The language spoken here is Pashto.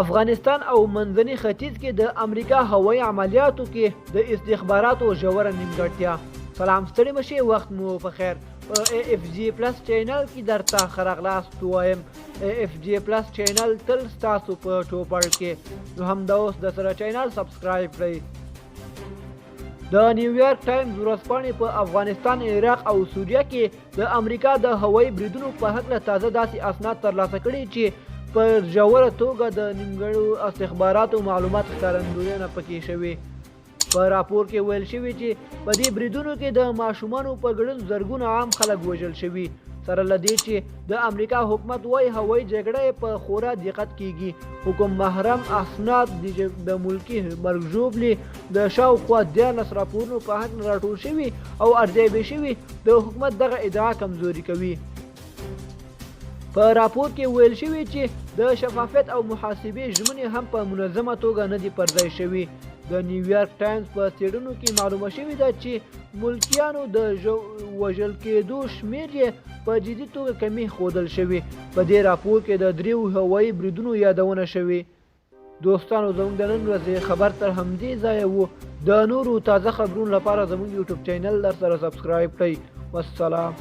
افغانستان او منځني ختیځ کې د امریکا هوایي عملیاتو کې د استخباراتو ژوره نیمګړتیا. سلام ستړي مشئ، وخت مو په خیر. په AFG پلس چینل کې درته ښه راغلاست وایم. AFG پلس چینل تل ستاسو په ټوپړ کې، نو همدا اوس د سره چینل سبسکرایب کړئ. د نیویارک ټایمز ورځپاڼې په افغانستان، عراق او سوریه کې د امریکا د هوایي بریدونو په هکله تازه داسې اسناد ترلاسه کړي چې په ژوره توګه د نیمګړو استخباراتو معلومات ښکارندویونه پکې شوي. په راپور کې ویل شوي چې په دې بریدونو کې د ماشومانو په ګډون زرګونه عام خلک وژل شوي، سره له دې چې د امریکا حکومت وايي هوایي جګړه په خورا دقت کیږي. حکوم محرم اسناد د ملکي مرګ ژوبلې د شاوخوا 14 راپورونو په حق راټول شوي او ارزیابي شوي د حکومت دغه ادعا کمزوري کوي. په راپور کې ویل شوي چې د شفافیت او محاسبې ژمنې هم په منظمه توګه نه دي پرځای شوي. د نیویارک ټایمز په څېړنو کې معلومه شوې ده چې ملکیانو د وژل کېدو شمېر یې په جدي توګه کمی ښودل شوي. په دې راپور کې د 3 هوایي بریدونو یادونه شوې. دوستانو، زموږ د نن ورځې خبر تر همدې ځایه و. د نورو تازه خبرونو لپاره زموږ یوټیوب چینل در سره سبسکرایب کړئ. والسلام.